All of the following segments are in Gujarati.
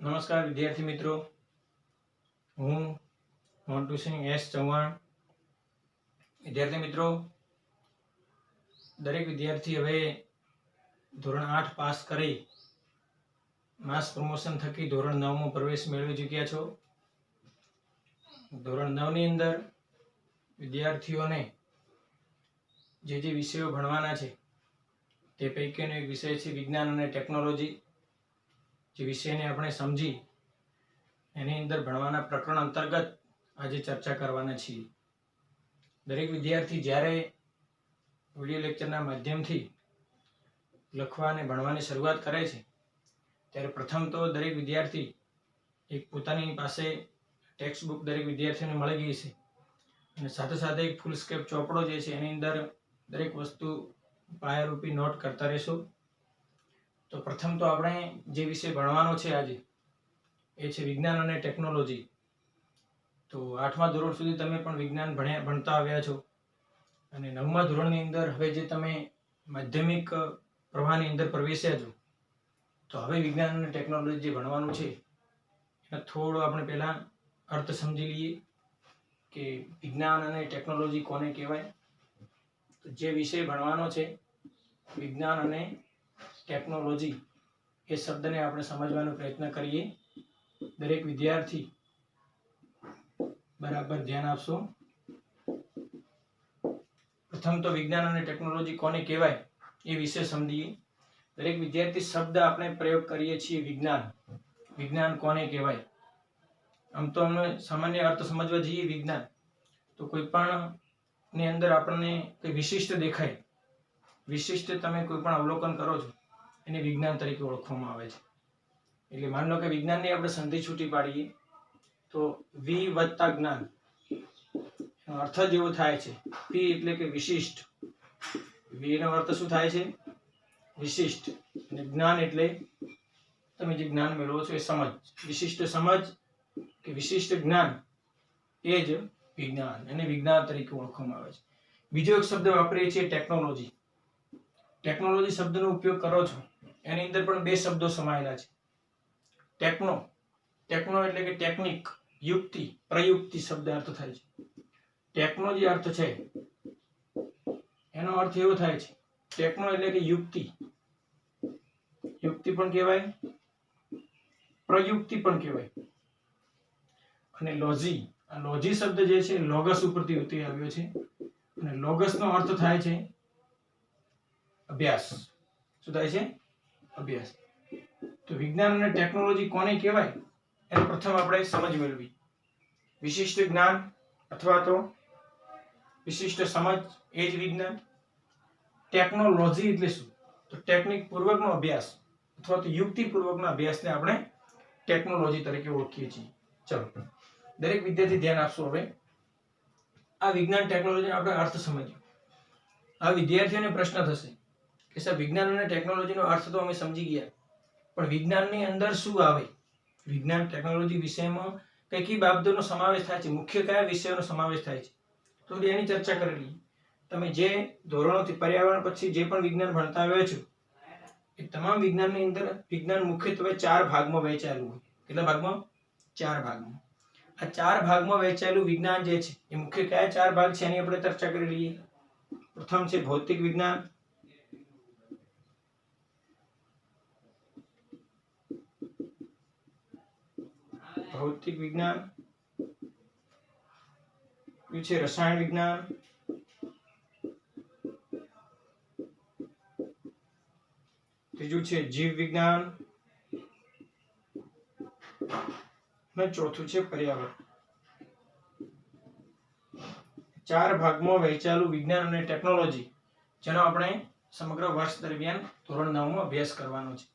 नमस्कार विद्यार्थी मित्रों, हूँ मोन्टू सिंह एस चौहाण। विद्यार्थी मित्रों, दरेक विद्यार्थी हवे धोरण 8 पास करी मास प्रमोशन थकी धोरण 9 में प्रवेश मेळवी चूक्या छो। धोरण 9 ની અંદર વિદ્યાર્થીઓને જે વિષયો ભણવાના છે તે પૈકીનો એક વિષય છે વિજ્ઞાન અને ટેકનોલોજી। જે વિષયને આપણે સમજી એની અંદર ભણવાના પ્રકરણ અંતર્ગત આજે ચર્ચા કરવાના છીએ। દરેક વિદ્યાર્થી જ્યારે વિડિયો લેક્ચરના માધ્યમથી લખવા અને ભણવાની શરૂઆત કરે છે ત્યારે પ્રથમ તો દરેક વિદ્યાર્થી એક પોતાની પાસે ટેક્સ્ટ બુક દરેક વિદ્યાર્થીઓને મળી ગઈ છે અને સાથે સાથે એક ફૂલ સ્કેપ ચોપડો જે છે એની અંદર દરેક વસ્તુ પાયારૂપી નોટ કરતા રહેશો। તો પ્રથમ તો આપણે જે વિષય ભણવાનો છે આજે એ છે વિજ્ઞાન અને ટેકનોલોજી। તો 8મા ધોરણ સુધી તમે પણ વિજ્ઞાન ભણતા આવ્યા છો અને 9મા ધોરણની અંદર હવે જે તમે માધ્યમિક પ્રવાહની અંદર પ્રવેશ્યા છો તો હવે વિજ્ઞાન અને ટેકનોલોજી જે ભણવાનું છે એનો થોડો આપણે પહેલા અર્થ સમજી લઈએ કે વિજ્ઞાન અને ટેકનોલોજી કોને કહેવાય। તો જે વિષય ભણવાનો છે વિજ્ઞાન અને ટેકનોલોજી એ શબ્દને આપણે સમજવાનો પ્રયત્ન કરીએ। દરેક વિદ્યાર્થી બરાબર ધ્યાન આપશો। પ્રથમ તો વિજ્ઞાન અને ટેકનોલોજી કોને કહેવાય એ વિશે સમજીએ। દરેક વિદ્યાર્થી શબ્દ આપણે પ્રયોગ કરીએ છીએ વિજ્ઞાન। વિજ્ઞાન કોને કહેવાય? આમ તો અમને સામાન્ય અર્થ સમજવા જઈએ વિજ્ઞાન તો કોઈ પણ ની અંદર આપણને કોઈ વિશિષ્ટ દેખાય, વિશિષ્ટ તમે કોઈ પણ અવલોકન કરો છો એને વિજ્ઞાન તરીકે ઓળખવામાં આવે છે। એટલે માની લો કે વિજ્ઞાનની આપણે સંધિ છૂટી પાડીએ તો વિ વત્તા જ્ઞાન એનો અર્થ જ એવો થાય છે। વિ એટલે કે વિશિષ્ટ, વિ નો અર્થ શું થાય છે? વિશિષ્ટ, અને જ્ઞાન એટલે તમે જે જ્ઞાન મેળવો છો એ સમજ, વિશિષ્ટ સમજ કે વિશિષ્ટ જ્ઞાન એ જ વિજ્ઞાન, એને વિજ્ઞાન તરીકે ઓળખવામાં આવે છે। બીજો એક શબ્દ વાપરીએ છીએ ટેકનોલોજી। ટેકનોલોજી શબ્દનો ઉપયોગ કરો છો એની અંદર પણ બે શબ્દો સમાયેલા છે। ટેકનો, ટેકનો એટલે કે ટેકનિક, યુક્તિ, પ્રયુક્તિ શબ્દ અર્થ થાય છે। ટેકનો જે અર્થ છે એનો અર્થ એવો થાય છે ટેકનો એટલે કે યુક્તિ, યુક્તિ પણ કહેવાય, પ્રયુક્તિ પણ કહેવાય। અને લોજી, આ લોજી શબ્દ જે છે લોગસ ઉપરથી ઉતરી આવ્યો છે અને લોગસ નો અર્થ થાય છે અભ્યાસ। શું થાય છે? અભ્યાસ। તો વિજ્ઞાન અને ટેકનોલોજી કોને કહેવાય એને પ્રથમ આપણે સમજ મેળવી। વિશિષ્ટ જ્ઞાન અથવા તો વિશિષ્ટ સમજ એ જ વિજ્ઞાન। ટેકનોલોજી એટલે શું? તો ટેકનિક પૂર્વકનો અભ્યાસ અથવા તો યુક્તિ પૂર્વકના અભ્યાસને આપણે ટેકનોલોજી તરીકે ઓળખીએ છીએ। ચલો દરેક વિદ્યાર્થી ધ્યાન આપશો। હવે આ વિજ્ઞાન ટેકનોલોજીનો આપણે અર્થ સમજ્યો। આ વિદ્યાર્થીઓને પ્રશ્ન થશે કે સર વિજ્ઞાન અને ટેકનોલોજીનો અર્થ તો અમે સમજી ગયા પણ વિજ્ઞાનની અંદર શું આવે? વિજ્ઞાન ટેકનોલોજી વિષયમાં કઈ કઈ બાબતોનો સમાવેશ થાય છે, મુખ્ય કયા વિષયોનો સમાવેશ થાય છે તો એની ચર્ચા કરી લઈએ। તમે જે ધોરણોથી પર્યાવરણ પછી જે પણ વિજ્ઞાન ભણતા આવ્યા છો એ તમામ વિજ્ઞાનની અંદર વિજ્ઞાન મુખ્યત્વે 4 ભાગમાં વહેંચાયેલું હોય। કેટલા ભાગમાં? 4 ભાગમાં। આ 4 ભાગમાં વહેંચાયેલું વિજ્ઞાન જે છે એ મુખ્ય કયા 4 ભાગ છે એની આપણે ચર્ચા કરી લઈએ। પ્રથમ છે ભૌતિક વિજ્ઞાન, ભૌતિક વિજ્ઞાન, બીજું છે રસાયણ વિજ્ઞાન, ત્રીજું છે જીવ વિજ્ઞાન અને ચોથું છે પર્યાવરણ। 4 ભાગમાં વહેંચાયેલું વિજ્ઞાન અને ટેકનોલોજી જેનો આપણે સમગ્ર વર્ષ દરમિયાન ધોરણ 9 માં અભ્યાસ કરવાનો છે।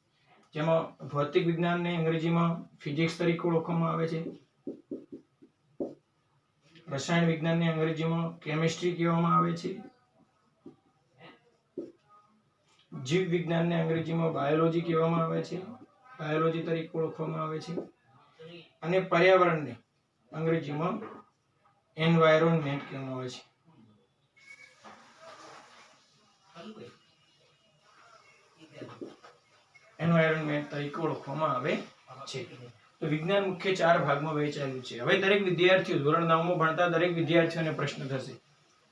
જેમાં ભૌતિક વિજ્ઞાનને અંગ્રેજીમાં ફિઝિક્સ તરીકે ઓળખવામાં આવે છે, રસાયણ વિજ્ઞાનને અંગ્રેજીમાં કેમિસ્ટ્રી કહેવામાં આવે છે, જીવ વિજ્ઞાનને અંગ્રેજીમાં બાયોલોજી કહેવામાં આવે છે, બાયોલોજી તરીકે ઓળખવામાં આવે છે, અને પર્યાવરણને અંગ્રેજીમાં એન્વાયરમેન્ટ કહેવામાં આવે છે। એન્વાયરમેન્ટ તરીકે ઓળખવામાં આવે છે। તો વિજ્ઞાન મુખ્ય 4 ભાગમાં વહેંચાયેલું છે. હવે દરેક વિદ્યાર્થીઓ ધોરણ 9 માં ભણતા દરેક વિદ્યાર્થીઓને પ્રશ્ન થશે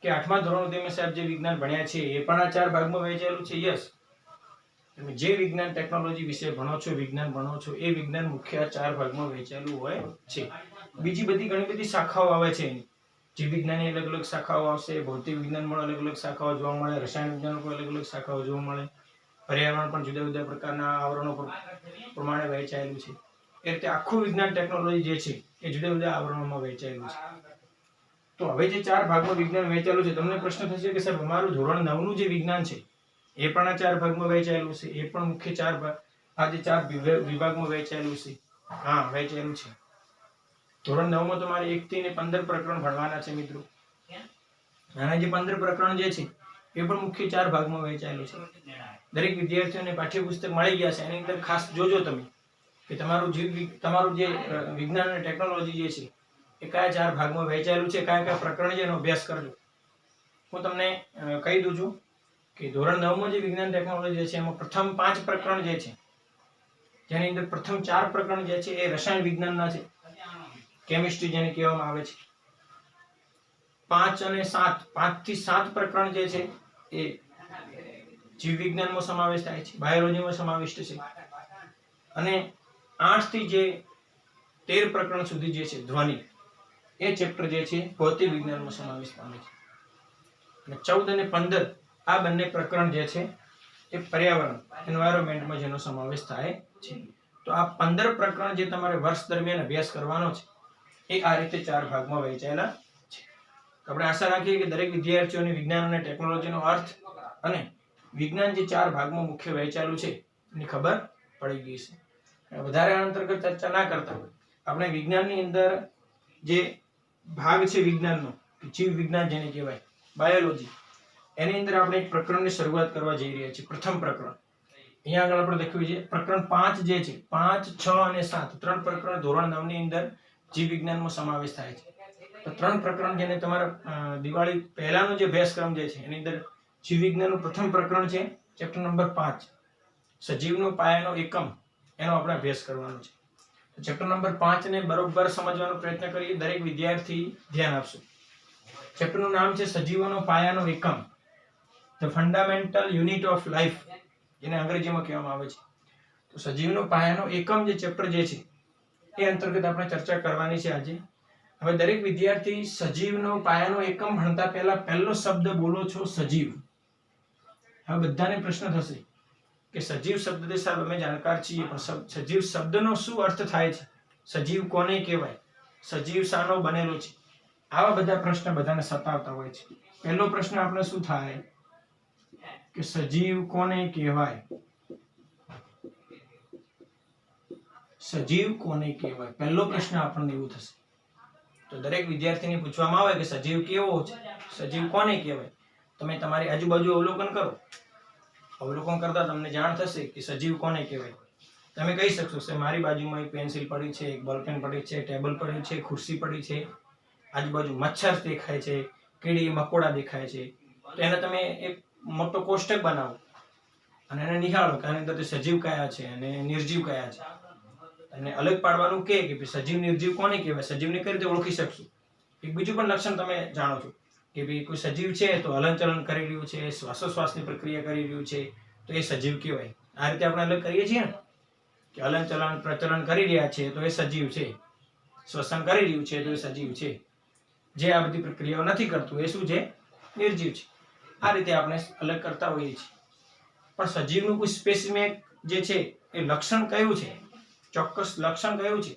કે 8મા ધોરણ સુધીમાં સાહેબ જે વિજ્ઞાન ભણ્યા છે એ પણ આ 4 ભાગમાં વહેંચાયેલું છે. યસ, તમે જે વિજ્ઞાન ટેકનોલોજી વિશે ભણો છો, વિજ્ઞાન ભણો છો, એ વિજ્ઞાન મુખ્ય 4 ભાગમાં વહેંચાયેલું હોય છે. બીજી બધી ઘણી બધી શાખાઓ આવે છે. જીવ વિજ્ઞાનની અલગ અલગ શાખાઓ આવશે, ભૌતિક વિજ્ઞાનમાં અલગ અલગ શાખાઓ જોવા મળે, રસાયણ વિજ્ઞાનમાં પણ અલગ અલગ શાખાઓ જોવા મળે, પર્યાવરણ પણ જુદા જુદા પ્રકારના આવરણો પ્રમાણે વહેંચાયેલું છે. એ રીતે આખું વિજ્ઞાન ટેકનોલોજી જે છે એ જુદા જુદા આવરણોમાં વહેંચાયેલું છે. તો હવે જે 4 ભાગમાં વિજ્ઞાન વહેંચાયેલું છે, તમને પ્રશ્ન થશે કે સાહેબ અમારું ધોરણ 9 નું જે વિજ્ઞાન છે એ પણ આ 4 ભાગમાં વહેંચાયેલું છે, એ પણ મુખ્ય 4 ભાગ, આ જે 4 વિભાગમાં વહેંચાયેલું છે. હા, વહેંચાયેલું છે. ધોરણ 9 માં તમારે 1 થી 15 પ્રકરણ ભણવાના છે મિત્રો. અને જે 15 પ્રકરણ જે છે એ પણ મુખ્ય 4 ભાગમાં વહેંચાયેલું છે. દરેક વિદ્યાર્થીઓને પાઠ્યપુસ્તક મળી ગયા છે. એની અંદર ખાસ જોજો તમે કે તમારું જે વિજ્ઞાન અને ટેકનોલોજી જે છે એ કયા 4 ભાગમાં વહેંચાયેલું છે, કયા કયા પ્રકરણ છે એનો અભ્યાસ કરજો. હું તમને કહી દઉં છું કે ધોરણ 9 માં જે વિજ્ઞાન ટેકનોલોજી છે એમાં પ્રથમ 5 પ્રકરણ જે છે, જેની અંદર પ્રથમ 4 પ્રકરણ જે છે એ રસાયણ વિજ્ઞાનના છે, કેમિસ્ટ્રી જેને કહેવામાં આવે છે. 5 અને 7, 5 થી 7 પ્રકરણ જે છે એ જીવ વિજ્ઞાનમાં સમાવેશ થાય છે, બાયોલોજીમાં સમાવિષ્ટ છે. અને 8 થી જે 13 પ્રકરણ સુધી જે છે ધ્વનિ, એ ચેપ્ટર જે છે ભૌતિક વિજ્ઞાનમાં સમાવેશ પામે છે. અને 14 અને 15 આ બંને પ્રકરણ જે છે એ પર્યાવરણ, એન્વાયરમેન્ટમાં જેનો સમાવેશ થાય છે. તો આ 15 પ્રકરણ જે તમારે વર્ષ દરમિયાન અભ્યાસ કરવાનો છે એ આ રીતે 4 ભાગમાં વહેંચાયેલા છે. આપણે આશા રાખીએ કે દરેક વિદ્યાર્થીઓને વિજ્ઞાન અને ટેકનોલોજીનો અર્થ અને વિજ્ઞાન જે 4 ભાગમાં મુખ્ય વહેંચાયેલું છે એની ખબર પડી ગઈ છે. વધારે અંતર્ગત ચર્ચા ના કરતા આપણે વિજ્ઞાનની અંદર જે ભાગ છે વિજ્ઞાનનો, જીવ વિજ્ઞાન જેને કહેવાય, બાયોલોજી, એની અંદર આપણે એક પ્રકરણની શરૂઆત કરવા જઈ રહ્યા છીએ. પ્રથમ પ્રકરણ અહીંયા આગળ આપણે લખ્યું છે પ્રકરણ 5 જે છે, 5, 6 અને 7 3 પ્રકરણ ધોરણ 9 ની અંદર જીવ વિજ્ઞાનમાં સમાવેશ થાય છે. તો 3 પ્રકરણ જેને તમારા દિવાળી પહેલાનો જે અભ્યાસક્રમ જે છે એની અંદર જીવ વિજ્ઞાનનું પ્રથમ પ્રકરણ છે ચેપ્ટર નંબર 5, સજીવનો પાયાનો એકમ, એનો આપણે અભ્યાસ કરવાનો છે. તો ચેપ્ટર નંબર 5 ને બરોબર સમજવાનો પ્રયત્ન કરીએ. દરેક વિદ્યાર્થી ધ્યાન આપશે. ચેપ્ટરનું નામ છે સજીવોનો પાયાનો એકમ, the fundamental unit of life, જેને અંગ્રેજીમાં કહેવામાં આવે છે. તો સજીવનો પાયાનો એકમ જે ચેપ્ટર જે છે એ અંતર્ગત આપણે ચર્ચા કરવાની છે આજે. હવે દરેક વિદ્યાર્થી સજીવનો પાયાનો એકમ ભણતા પહેલા પહેલો શબ્દ બોલો છો સજીવ. હવે બધાને પ્રશ્ન થશે કે સજીવ શબ્દથી સાહેબ અમે જાણકાર છીએ, પણ સજીવ શબ્દનો શું અર્થ થાય છે, સજીવ કોને કહેવાય, સજીવ શાનો બનેલો છે, આવા બધા પ્રશ્ન બધાને સતાવતા હોય છે. પહેલો પ્રશ્ન આપણે શું થાય કે સજીવ કોને કહેવાય, સજીવ કોને કહેવાય, પહેલો પ્રશ્ન આપણને એવું થશે. તો દરેક વિદ્યાર્થીને પૂછવામાં આવે કે સજીવ કેવો છે, સજીવ કોને કહેવાય. તમે તમારી આજુબાજુ અવલોકન કરો, અવલોકન કરતા તમને જાણ થશે કે સજીવ કોને કહેવાય. તમે કહી શકશો કે મારી બાજુમાં એક પેન્સિલ પડી છે, એક બોલપેન પડી છે, ટેબલ પડી છે, ખુરશી પડી છે, આજુબાજુ મચ્છર દેખાય છે, કીડી મકોડા દેખાય છે. તો એને તમે એક મોટો કોષ્ટક બનાવો અને એને નિહાળો કે આની અંદર સજીવ કયા છે અને નિર્જીવ કયા છે. અને અલગ પાડવાનું કે સજીવ નિર્જીવ કોને કહેવાય, સજીવને કઈ રીતે ઓળખી શકશું. એક બીજું પણ લક્ષણ તમે જાણો છો કે ભાઈ કોઈ સજીવ છે તો હલનચલન કરી રહ્યું છે, શ્વાસોશ્વાસની પ્રક્રિયા કરી રહ્યું છે, તો એ સજીવ કહેવાય. આ રીતે આપણે અલગ કરીએ છીએ ને કે હલનચલન પ્રચલન કરી રહ્યા છે તો એ સજીવ છે, શ્વસન કરી રહ્યું છે તો એ સજીવ છે, જે આ બધી પ્રક્રિયાઓ નથી કરતું એ શું છે, નિર્જીવ છે. આ રીતે આપણે અલગ કરતા હોઈએ છીએ. પણ સજીવનું કોઈ સ્પેસિફિક જે છે એ લક્ષણ કયું છે, ચોક્કસ લક્ષણ કયું છે,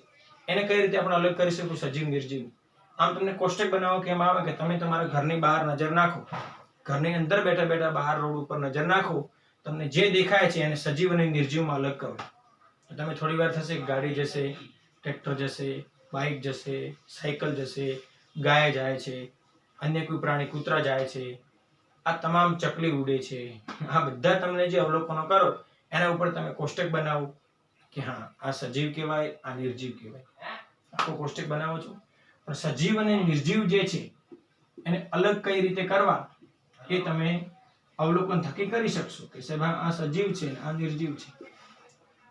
એને કઈ રીતે આપણે અલગ કરી શકું સજીવ નિર્જીવ. આમ તમને કોષ્ટક બનાવો કે એમ આવે કે તમે તમારા ઘરની બહાર નજર નાખો, ઘરની અંદર બેઠા બેઠા બહાર રોડ ઉપર નજર નાખો, તમને જે દેખાય છે એને સજીવ અને નિર્જીવમાં અલગ કરો. તમે થોડી વાર થશે ગાડી જશે, ટ્રેક્ટર જશે, બાઇક જશે, સાયકલ જશે, ગાય જાય છે, અન્ય કોઈ પ્રાણી કૂતરા જાય છે, આ તમામ ચકલી ઉડે છે, આ બધા તમને જે અવલોકનો કરો એના ઉપર તમે કોષ્ટક બનાવો કે હા આ સજીવ કહેવાય, આ નિર્જીવ કહેવાય. આખો કોષ્ટક બનાવો છો. પણ સજીવ અને નિર્જીવ જે છે એને અલગ કઈ રીતે કરવા એ તમે અવલોકન થકી કરી શકશો કે સાહેબ આ સજીવ છે આ નિર્જીવ છે.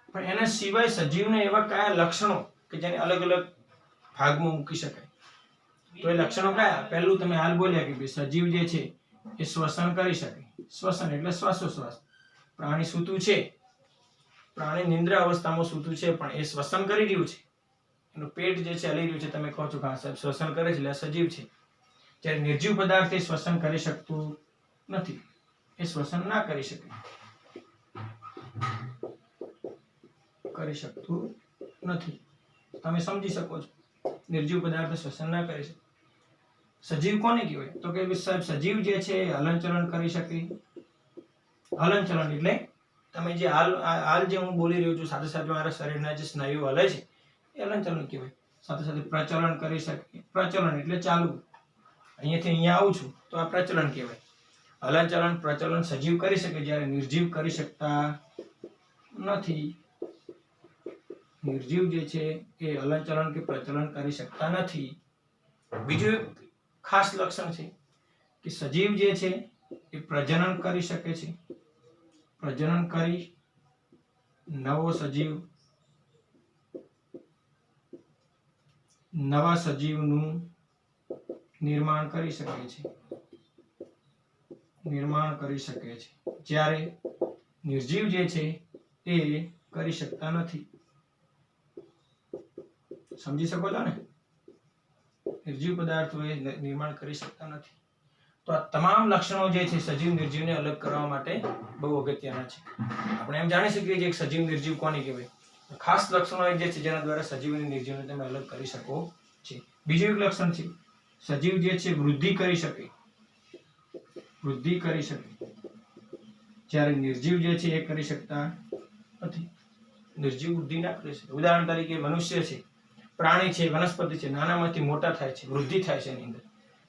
પણ એના સિવાય સજીવને એવા કયા લક્ષણો કે જેને અલગ અલગ ભાગમાં મૂકી શકાય. તો એ લક્ષણો કયા? પહેલું તમે હાલ બોલ્યા કે સજીવ જે છે એ શ્વસન કરી શકે. શ્વસન એટલે શ્વાસોશ્વાસ. પ્રાણી સૂતું છે, પ્રાણી નિંદ્રા અવસ્થામાં સૂતું છે, પણ એ શ્વસન કરી રહ્યું છે, એનું પેટ જે છે હલી રહ્યું છે. તમે કહો છો કે હા સાહેબ શ્વસન કરે છે એટલે સજીવ છે. જ્યારે નિર્જીવ પદાર્થ એ શ્વસન કરી શકતું નથી, એ શ્વસન ના કરી શકે, કરી શકતું નથી. તમે સમજી શકો છો, નિર્જીવ પદાર્થ શ્વસન ના કરી શકે. સજીવ કોને કહેવાય? તો કે સાહેબ સજીવ જે છે એ હલનચલન કરી શકે. હલનચલન એટલે તમે જે હાલ જે હું બોલી રહ્યો છું, સાથે સાથે મારા શરીરના જે સ્નાયુઓ હલે છે એ હલનચલન કહેવાય. સાથે સાથે પ્રચલન કરી શકે. પ્રચલન એટલે ચાલવું. અહીંયાથી અહીંયા આવું છું તો આ પ્રચલન કહેવાય. હલનચલન પ્રચલન સજીવ કરી શકે, જ્યારે નિર્જીવ કરી શકતા નથી. નિર્જીવ જે છે એ હલનચલન કે પ્રચલન કરી શકતા નથી. બીજું એક ખાસ લક્ષણ છે કે સજીવ જે છે એ પ્રજનન કરી શકે છે. પ્રજનન કરી નવા સજીવનું નિર્માણ કરી શકે છે. નિર્માણ કરી શકે છે, જ્યારે નિર્જીવ જે છે એ કરી શકતા નથી. સમજી શકો છો ને? નિર્જીવ પદાર્થો એ નિર્માણ કરી શકતા નથી. તો આ તમામ લક્ષણો જે છે સજીવ નિર્જીવને અલગ કરવા માટે બહુ અગત્યના છે. આપણે એમ જાણી શકીએ છીએ કે સજીવ નિર્જીવ કોને કહેવાય. ખાસ લક્ષણો જે છે જેના દ્વારા સજીવ અને નિર્જીવને તમે અલગ કરી શકો છો. બીજું એક લક્ષણ છે, સજીવ જે છે વૃદ્ધિ કરી શકે. વૃદ્ધિ કરી શકે, જ્યારે નિર્જીવ જે છે એ કરી શકતા નથી. નિર્જીવ વૃદ્ધિ ના કરી શકે. ઉદાહરણ તરીકે મનુષ્ય છે, પ્રાણી છે, વનસ્પતિ છે, નાનામાંથી મોટા થાય છે, વૃદ્ધિ થાય છે એની અંદર.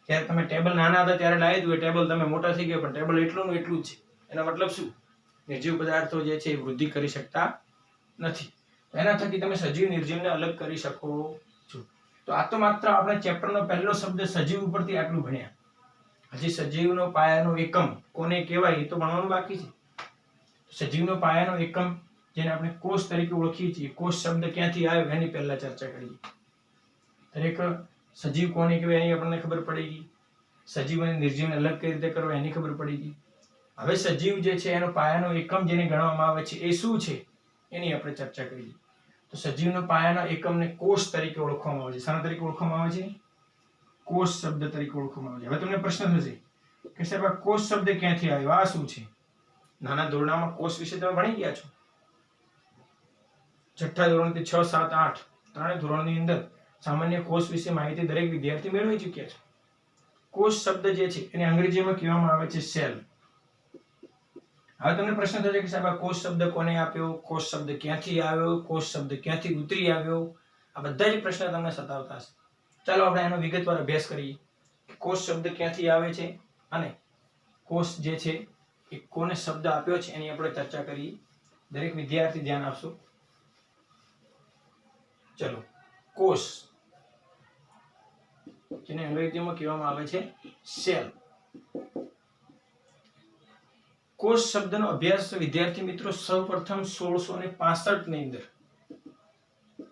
જ્યારે તમે ટેબલ નાના હતા ત્યારે લાવી દઉં, ટેબલ તમે મોટા થઈ ગયા, પણ ટેબલ એટલું ને એટલું જ છે. એનો મતલબ શું? નિર્જીવ પદાર્થો જે છે એ વૃદ્ધિ કરી શકતા નથી. એના થકી તમે સજીવ નિર્જીવને અલગ કરી શકો છો. તો આ તો માત્ર આપણે ચેપ્ટરનો પહેલો શબ્દ સજીવ ઉપરથી આટલું ભણ્યા. હજી સજીવનો પાયાનો એકમ કોને કહેવાય એ તો ભણવાનું બાકી છે. સજીવનો પાયાનો એકમ જેને આપણે કોષ તરીકે ઓળખીએ છીએ, કોષ શબ્દ ક્યાંથી આવ્યો એની પહેલા ચર્ચા કરીએ. દરેક સજીવ કોને કહેવાય એની આપણને ખબર પડી ગઈ. સજીવ અને નિર્જીવને અલગ કઈ રીતે કરવા એની ખબર પડી ગઈ. હવે સજીવ જે છે એનો પાયાનો એકમ જેને ગણવામાં આવે છે એ શું છે એની આપણે ચર્ચા કરીએ. તો સજીવનો પાયાનો એકમને કોષ તરીકે ઓળખવામાં આવે છે. શાના તરીકે ઓળખવામાં આવે છે? કોષ શબ્દ તરીકે ઓળખવામાં આવે છે. હવે તમને પ્રશ્ન થશે કે સાહેબ આ કોષ શબ્દ ક્યાંથી આવ્યો, આ શું છે? નાના ધોરણમાં કોષ વિશે તમે ભણી ગયા છો. છઠ્ઠા ધોરણથી 6, 7, 8 ત્રણેય ધોરણની અંદર સામાન્ય કોષ વિશે માહિતી દરેક વિદ્યાર્થી મેળવી ચૂક્યા છે. કોષ શબ્દ જે છે એને અંગ્રેજીમાં કહેવામાં આવે છે સેલ. હવે તમને પ્રશ્ન થશે કે સાહેબ આ કોષ શબ્દ કોને આપ્યો, કોષ શબ્દ ક્યાંથી આવ્યો, કોષ શબ્દ ક્યાંથી ઉતરી આવ્યો? આ બધા જ પ્રશ્ન તમને સતાવતા હશે. ચાલો આપણે એનો વિગતવાર અભ્યાસ કરીએ કે કોષ શબ્દ ક્યાંથી આવે છે અને કોષ જે છે એ કોને શબ્દ આપ્યો છે એની આપણે ચર્ચા કરીએ. દરેક વિદ્યાર્થી ધ્યાન આપશો. ચલો, કોષ જેને અંગ્રેજીમાં કહેવામાં આવે છે સેલ. કોષ શબ્દનો અભ્યાસ વિદ્યાર્થી મિત્રો સૌપ્રથમ 1665 ની અંદર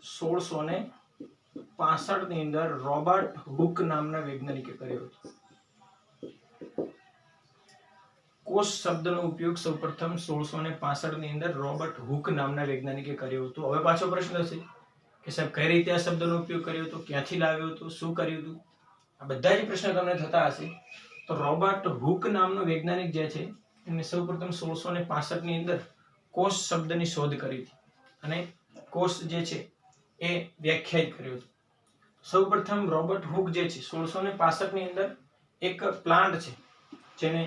1665 ની અંદર રોબર્ટ હુક નામના વૈજ્ઞાનિકે કર્યો હતો. કોષ શબ્દનો ઉપયોગ સૌપ્રથમ 1665 ની અંદર રોબર્ટ હુક નામના વૈજ્ઞાનિકે કર્યો હતો. હવે પાછો પ્રશ્ન છે કે સાહેબ કઈ રીતે આ શબ્દનો ઉપયોગ કર્યો હતો, ક્યાંથી લાવ્યો હતો, શું કર્યું હતું? આ બધા જ પ્રશ્ન તમને થતા હશે. તો રોબર્ટ હુક નામનો વૈજ્ઞાનિક જે છે એને સૌપ્રથમ 1665 ની અંદર કોષ શબ્દની શોધ કરી હતી અને કોષ જે છે એ વ્યાખ્યાયિત કર્યો હતો. સૌપ્રથમ રોબર્ટ હુક જે છે 1665 ની અંદર એક પ્લાન્ટ છે જેને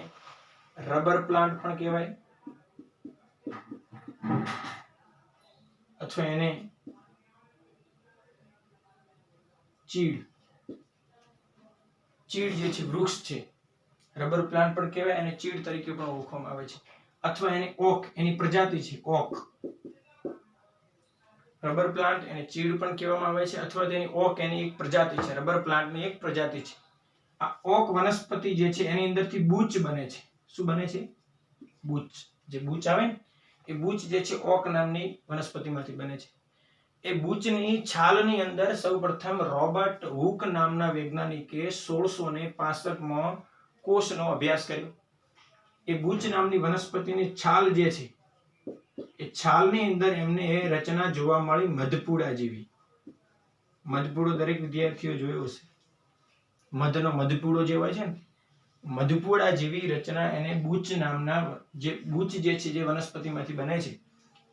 રબર પ્લાન્ટ પણ કહેવાય અથવા એને ચીડ જે છે વૃક્ષ છે, રબર પ્લાન્ટ પણ કહેવાય અને ચીડ તરીકે પણ ઓળખવામાં આવે છે. અથવા એને ઓક એની પ્રજાતિ છે ઓક. રબર પ્લાન્ટ એને ચીડ પણ કહેવામાં આવે છે અથવા તેની ઓક એની એક પ્રજાતિ છે. રબર પ્લાન્ટની એક પ્રજાતિ છે. આ ઓક વનસ્પતિ જે છે એની અંદરથી બૂચ બને છે. શું બને છે? બૂચ. જે બૂચ આવે ને એ બૂચ જે છે ઓક નામની વનસ્પતિમાંથી બને છે. એ બૂચની છાલની અંદર સૌપ્રથમ રોબર્ટ હુક નામના વૈજ્ઞાનિકે 1665માં કોષનો અભ્યાસ કર્યો. એ બૂચ નામની વનસ્પતિની છાલ જે છે એ છાલની અંદર એમને એ રચના જોવા મળી મધપૂડા જેવી. મધપૂડો દરેક વિદ્યાર્થીઓ જોયો હશે. મધનો મધપૂડો જે હોય છે ને, મધપૂડા જેવી રચના એને બૂચ નામના જે બૂચ જે છે જે વનસ્પતિમાંથી બને છે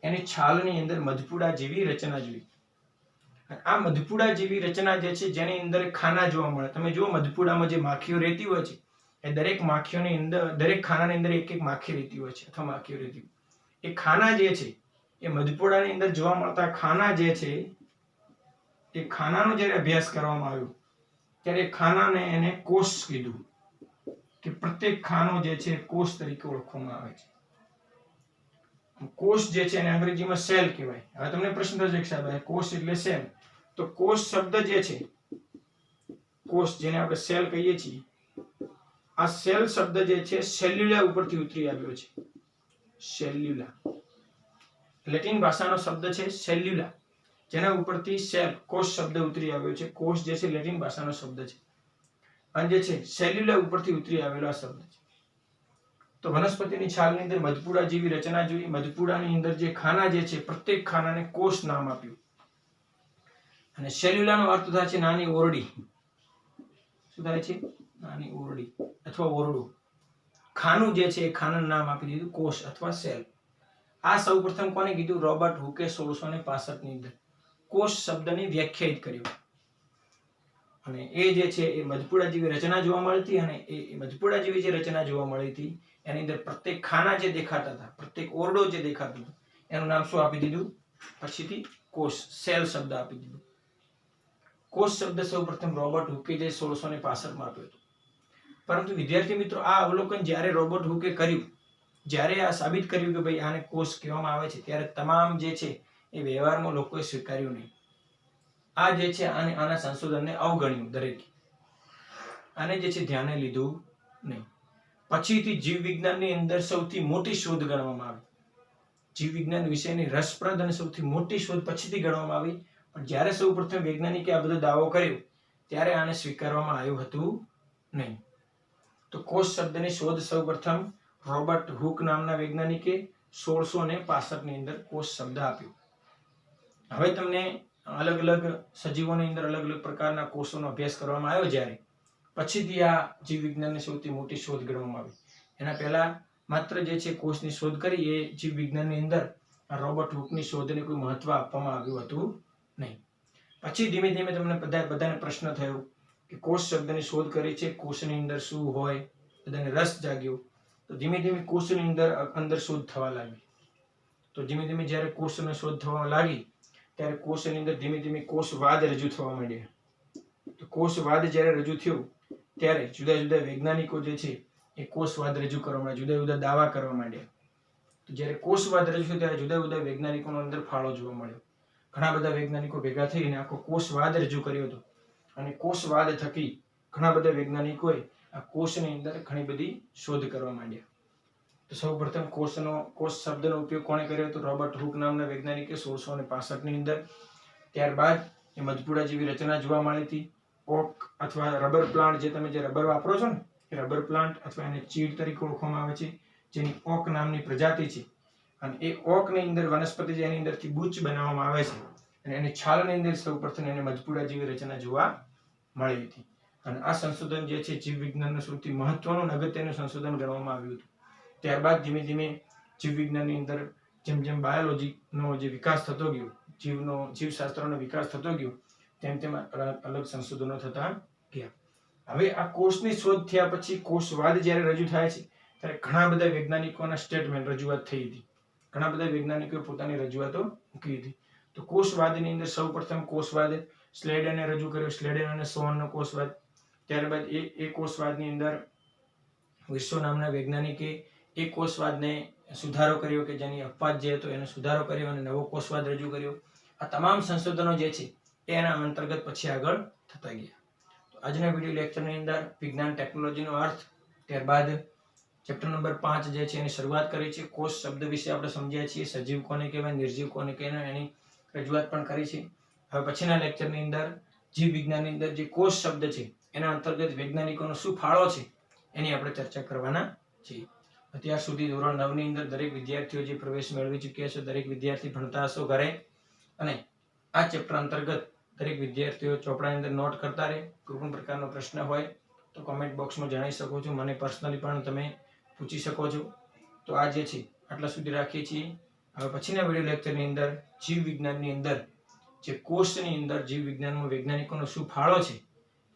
એની છાલની અંદર મધપૂડા જેવી રચના જોઈ. આ મધપૂડા જેવી રચના જે છે જેની અંદર ખાના જોવા મળે. તમે જુઓ મધપૂડામાં જે માખીઓ રહેતી હોય છે એ દરેક માખીઓની અંદર, દરેક ખાનાની અંદર એક એક માખી રહેતી હોય છે અથવા માખીઓ રહેતી હોય. એ ખાના જે છે એ મધપૂડાની અંદર જોવા મળતા ખાના જે છે એ ખાનાનો જ્યારે અભ્યાસ કરવામાં આવ્યો ત્યારે ખાનાને એને કોષ કીધું કે પ્રત્યેક ખાનો જે છે કોષ તરીકે ઓળખવામાં આવે છે. કોષ જે છે એને અંગ્રેજીમાં સેલ કહેવાય. હવે તમને પ્રશ્ન થશે કે સાહેબ કોષ એટલે સેલ, તો કોષ શબ્દ જે છે, કોષ જેને આપણે સેલ કહીએ છીએ, આ સેલ શબ્દ જે છે સેલ્યુલા ઉપરથી ઉતરી આવ્યો છે. સેલ્યુલા લેટિન ભાષાનો શબ્દ છે સેલ્યુલા, જેના ઉપરથી સેલ કોષ શબ્દ ઉતરી આવ્યો છે. કોષ જે છે લેટિન ભાષાનો શબ્દ છે અને જે છે સેલ્યુલા ઉપરથી ઉતરી આવેલો આ શબ્દ છે. તો વનસ્પતિની છાલની અંદર મધપૂડા જેવી રચના જોઈ. મધપૂડાની અંદર જે ખાના જે છે પ્રત્યેક ખાનાને કોષ નામ આપ્યું. અને સેલ્યુલાનો અર્થ થાય છે નાની ઓરડી. શું થાય છે? નાની ઓરડી અથવા ઓરડો. ખાનું જે છે એ ખાનાનું નામ આપી દીધું કોષ અથવા સેલ. આ સૌપ્રથમ કોને કીધું? રોબર્ટ હુકે 1665 ની અંદર કોષ શબ્દને વ્યાખ્યાયિત કર્યો. અને એ જે છે એ મધપૂડા જેવી રચના જોવા મળી હતી. અને એ મધપૂડા જેવી જે રચના જોવા મળી હતી એની અંદર પ્રત્યેક ખાના જે દેખાતા હતા, પ્રત્યેક ઓરડો જે દેખાતો હતો, એનું નામ શું આપી દીધું? પછીથી કોષ, સેલ શબ્દ આપી દીધું. કોષ શબ્દ સૌપ્રથમ રોબર્ટ હુકે જે 1665 માં આપ્યો હતો. પરંતુ વિદ્યાર્થી મિત્રો, આ અવલોકન જ્યારે રોબર્ટ હુકે કર્યું, જ્યારે આ સાબિત કર્યું કે ભાઈ આને કોષ કહેવામાં આવે છે, ત્યારે તમામ જે છે એ વ્યવહારમાં લોકોએ સ્વીકાર્યું નહીં. આ જે છે આના સંશોધનને અવગણ્યું દરેકે. આને જે છે ધ્યાને લીધું નહીં. પછીથી જીવ વિજ્ઞાનની અંદર સૌથી મોટી શોધ ગણવામાં આવી. જીવ વિજ્ઞાન વિષયની રસપ્રદ અને સૌથી મોટી શોધ પછીથી ગણવામાં આવી. પણ જ્યારે સૌપ્રથમ વૈજ્ઞાનિકે આ બધો દાવો કર્યો ત્યારે આને સ્વીકારવામાં આવ્યું હતું નહીં. તો કોષ શબ્દની શોધ સૌપ્રથમ રોબર્ટ હુક નામના વૈજ્ઞાનિકે 1665 ની અંદર કોષ શબ્દ આપ્યો. હવે તમને અલગ અલગ સજીવોની અંદર અલગ અલગ પ્રકારના કોષોનો અભ્યાસ કરવામાં આવ્યો જ્યારે પછીથી આ જીવ વિજ્ઞાનની સૌથી મોટી શોધ ગણવામાં આવી. એના પહેલા માત્ર જે છે કોષની શોધ કરી એ જીવ વિજ્ઞાનની અંદર રોબર્ટ હુકની શોધને કોઈ મહત્વ આપવામાં આવ્યું હતું નહીં. પછી ધીમે ધીમે તમને બધાને પ્રશ્ન થયો કે કોષ શબ્દની શોધ કરી છે, કોષની અંદર શું હોય, બધાને રસ જાગ્યો. તો ધીમે ધીમે કોષની અંદર શોધ થવા લાગી. તો ધીમે ધીમે જ્યારે કોષની શોધ થવા લાગી ત્યારે કોષની અંદર ધીમે ધીમે કોષવાદ રજૂ થવા માંડ્યા. તો કોષવાદ જ્યારે રજૂ થયો ત્યારે જુદા જુદા વૈજ્ઞાનિકો જે છે એ કોષવાદ રજૂ કરવા માંડ્યા, જુદા જુદા દાવા કરવા માંડ્યા. તો જ્યારે કોષવાદ રજૂ થયો ત્યારે જુદા જુદા વૈજ્ઞાનિકોનો અંદર ફાળો જોવા મળ્યો. ઘણા બધા વૈજ્ઞાનિકો ભેગા થઈને આખો કોષવાદ રજૂ કર્યો હતો. અને કોષવાદ થકી ઘણા બધા વૈજ્ઞાનિકોએ આ કોષની અંદર ઘણી બધી શોધ કરવા માંડ્યા. તો સૌપ્રથમ કોષ શબ્દનો ઉપયોગ કોણે કર્યો હતો? રોબર્ટ હુક નામના વૈજ્ઞાનિકે 1665 ની અંદર. ત્યારબાદ એ મધપૂડા જેવી રચના જોવા મળી હતી. ઓક અથવા રબર પ્લાન્ટ, જે તમે જે રબર વાપરો છો ને એ રબર પ્લાન્ટ અથવા એને ચીડ તરીકે ઓળખવામાં આવે છે, જેની ઓક નામની પ્રજાતિ છે. અને એ ઓકની અંદર વનસ્પતિ છે એની અંદરથી બૂચ બનાવવામાં આવે છે અને એની છાલની અંદર સૌપ્રથમ એને મધપૂડા જેવી રચના જોવા મળી હતી. અને આ સંશોધન જે છે જીવ વિજ્ઞાનનું સૌથી મહત્વનું અને અગત્યનું સંશોધન ગણવામાં આવ્યું હતું. ત્યારબાદ ધીમે ધીમે જીવ વિજ્ઞાનની અંદર જેમ જેમ બાયોલોજીનો જે વિકાસ થતો ગયો, જીવશાસ્ત્રનો વિકાસ થતો ગયો, તેમ તેમ અલગ સંશોધનો થતા ગયા. હવે આ કોષની શોધ થયા પછી કોષવાદ જ્યારે રજૂ થાય છે ત્યારે ઘણા બધા વૈજ્ઞાનિકોના સ્ટેટમેન્ટ રજૂઆત થઈ હતી. ઘણા બધા વૈજ્ઞાનિકોએ પોતાની રજૂઆતો મૂકી હતી. તો કોષવાદની અંદર સૌપ્રથમ કોષવાદ સ્લેડને રજૂ કર્યો, સ્લેડન અને સોહનનો કોષવાદ. ત્યારબાદ એ કોષવાદની અંદર વિશ્વ નામના વૈજ્ઞાનિકે એ કોષવાદને સુધારો કર્યો કે જેની અપવાદ જે હતો એનો સુધારો કર્યો અને નવો કોષવાદ રજૂ કર્યો. આ તમામ સંશોધનો જે છે એના અંતર્ગત પછી આગળ થતા ગયા. તો આજના વિડીયો લેક્ચરની અંદર વિજ્ઞાન ટેકનોલોજીનો અર્થ, ત્યારબાદ ચેપ્ટર નંબર 5 જે છે એની શરૂઆત કરી છે. કોષ શબ્દ વિશે આપણે સમજ્યા છીએ. સજીવ કોને કહેવાય, નિર્જીવ કોને કહેવાય, એની રજૂઆત પણ કરી છે. હવે પછીના લેક્ચરની અંદર જીવ વિજ્ઞાનની અંદર જે કોષ શબ્દ છે એના અંતર્ગત વૈજ્ઞાનિકોનો શું ફાળો છે એની આપણે ચર્ચા કરવાના છીએ. અત્યાર સુધી ધોરણ 9 ની અંદર દરેક વિદ્યાર્થીઓ જે પ્રવેશ મેળવી ચૂક્યા છે, દરેક વિદ્યાર્થી ભણતા હશો ઘરે, અને આ ચેપ્ટર અંતર્ગત દરેક વિદ્યાર્થીઓ ચોપડાની અંદર નોટ કરતા રહે. કોઈ પણ પ્રકારનો પ્રશ્ન હોય તો કોમેન્ટ બોક્સમાં જણાવી શકો છો, મને પર્સનલી પણ તમે પૂછી શકો છો. તો આ જે છે આટલા સુધી રાખીએ છીએ. હવે પછીના વિડીયો લેક્ચરની અંદર જીવ વિજ્ઞાનની અંદર જે કોષની અંદર જીવ વિજ્ઞાનમાં વૈજ્ઞાનિકોનો શું ફાળો છે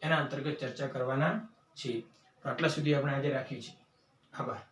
એના અંતર્ગત ચર્ચા કરવાના છીએ. તો આટલા સુધી આપણે આજે રાખીએ છીએ. આભાર.